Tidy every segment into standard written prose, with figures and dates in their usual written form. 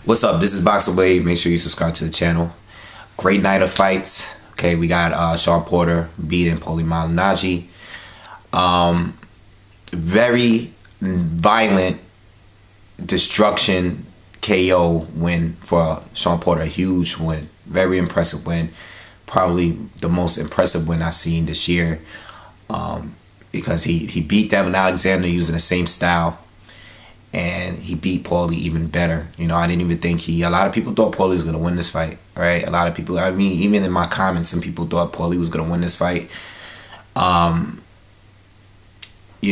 What's up? This is BoxingWave. Make sure you subscribe to the channel. Great night of fights. Okay, we got Shawn Porter beating Paulie Malignaggi. Very violent destruction KO win for Shawn Porter. A huge win. Very impressive win. Probably the most impressive win I've seen this year. Because he beat Devin Alexander using the same style. And he beat Paulie even better. You know, I didn't even think a lot of people thought Paulie was going to win this fight, right? A lot of people, I mean, even in my comments, some people thought Paulie was going to win this fight. You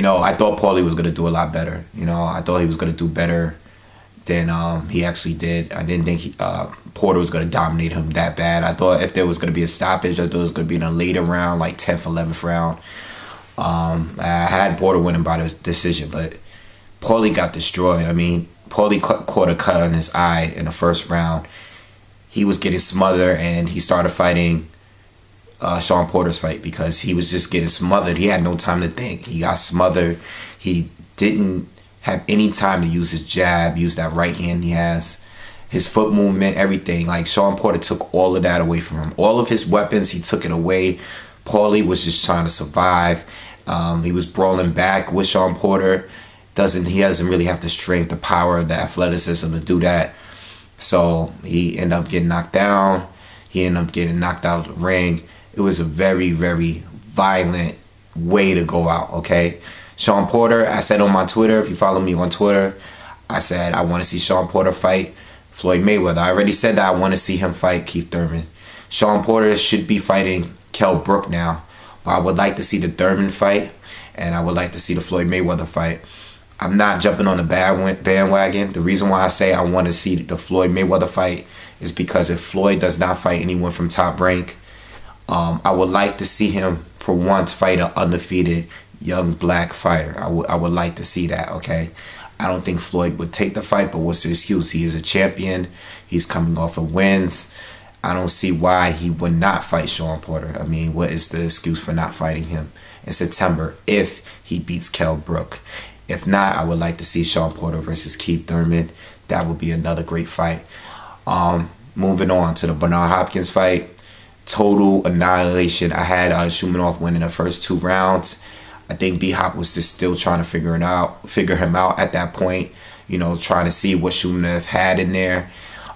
know, I thought Paulie was going to do a lot better. You know, I thought he was going to do better than he actually did. I didn't think Porter was going to dominate him that bad. I thought if there was going to be a stoppage, I thought it was going to be in a later round, like 10th, 11th round. I had Porter winning by the decision, but Paulie got destroyed. I mean, Paulie caught a cut on his eye in the first round. He was getting smothered, and he started fighting Shawn Porter's fight because he was just getting smothered. He had no time to think. He got smothered. He didn't have any time to use his jab, use that right hand he has. His foot movement, everything. Like, Shawn Porter took all of that away from him. All of his weapons, he took it away. Paulie was just trying to survive. He was brawling back with Shawn Porter. He doesn't really have the strength, the power, the athleticism to do that. So he ended up getting knocked down. He ended up getting knocked out of the ring. It was a very, very violent way to go out, okay? Shawn Porter, I said on my Twitter, if you follow me on Twitter, I said I want to see Shawn Porter fight Floyd Mayweather. I already said that I want to see him fight Keith Thurman. Shawn Porter should be fighting Kell Brook now. But I would like to see the Thurman fight, and I would like to see the Floyd Mayweather fight. I'm not jumping on the bandwagon. The reason why I say I want to see the Floyd Mayweather fight is because if Floyd does not fight anyone from Top Rank, I would like to see him for once fight an undefeated young black fighter. I would like to see that, okay? I don't think Floyd would take the fight, but what's the excuse? He is a champion. He's coming off of wins. I don't see why he would not fight Shawn Porter. I mean, what is the excuse for not fighting him in September if he beats Kell Brook? If not, I would like to see Shawn Porter versus Keith Thurman. That would be another great fight. Moving on to the Bernard Hopkins fight. Total annihilation. I had Shumenov winning the first 2 rounds. I think B-Hop was just still trying to figure him out at that point. You know, trying to see what Shumenov had in there.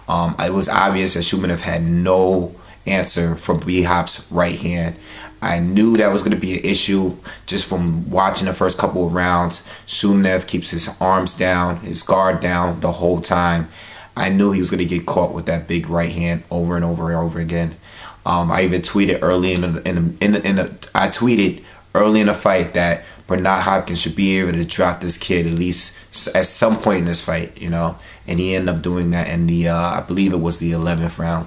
It was obvious that Shumenov had no answer for B-Hop's right hand. I knew that was going to be an issue just from watching the first couple of rounds. Shumenov keeps his arms down, his guard down the whole time. I knew he was going to get caught with that big right hand over and over and over again. I even tweeted early I tweeted early in the fight that Bernard Hopkins should be able to drop this kid at least at some point in this fight, you know, and he ended up doing that in the I believe it was the 11th round.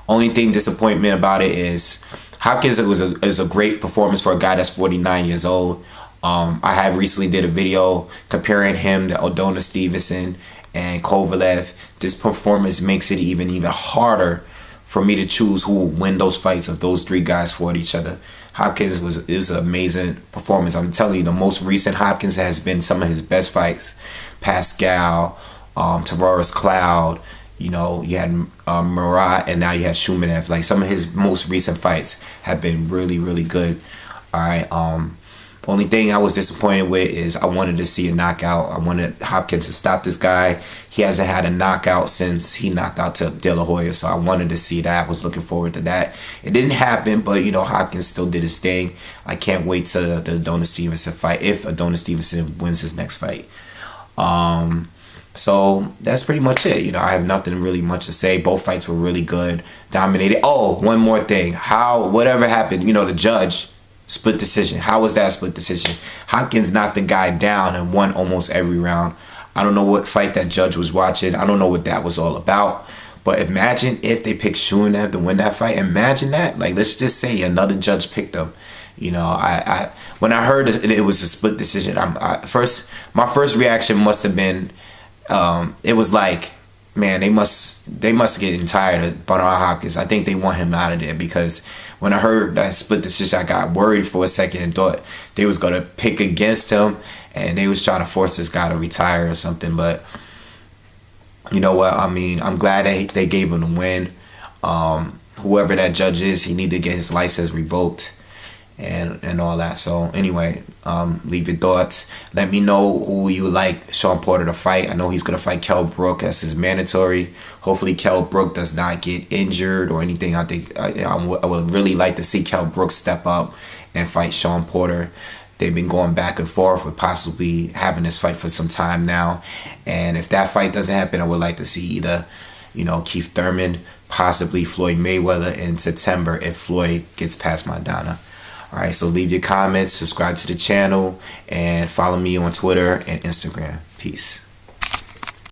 Only thing disappointment about it is Hopkins is a great performance for a guy that's 49 years old. I have recently did a video comparing him to Adonis Stevenson and Kovalev. This performance makes it even harder for me to choose who will win those fights if those 3 guys fought each other. Hopkins was an amazing performance. I'm telling you, the most recent Hopkins has been some of his best fights. Pascal, Tavares Cloud, you know, you had Murat, and now you have Shumenov. Like, some of his most recent fights have been really, really good. All right. Only thing I was disappointed with is I wanted to see a knockout. I wanted Hopkins to stop this guy. He hasn't had a knockout since he knocked out to De La Hoya, so I wanted to see that. I was looking forward to that. It didn't happen, but, you know, Hopkins still did his thing. I can't wait to the Adonis Stevenson fight, if Adonis Stevenson wins his next fight. So that's pretty much it. You know, I have nothing really much to say. Both fights were really good, dominated. Oh, one more thing. Whatever happened, you know, the judge, split decision. How was that a split decision? Hopkins knocked the guy down and won almost every round. I don't know what fight that judge was watching. I don't know what that was all about. But imagine if they picked Shumenov to win that fight. Imagine that. Like, let's just say another judge picked him. You know, when I heard it was a split decision, my first reaction must have been, it was like, man, they must getting tired of Bernard Hopkins. I think they want him out of there, because when I heard that split decision, I got worried for a second and thought they was gonna pick against him and they was trying to force this guy to retire or something. But you know what? I mean, I'm glad they gave him the win. Whoever that judge is, he need to get his license revoked and all that. So anyway, leave your thoughts. Let me know who you like Shawn Porter to fight. I know he's gonna fight Kell Brook as his mandatory. Hopefully Kell Brook does not get injured or anything. I think I would really like to see Kell Brook step up and fight Shawn Porter. They've been going back and forth with possibly having this fight for some time now. And if that fight doesn't happen, I would like to see either, Keith Thurman, possibly Floyd Mayweather in September if Floyd gets past Maidana. All right, so leave your comments, subscribe to the channel, and follow me on Twitter and Instagram. Peace.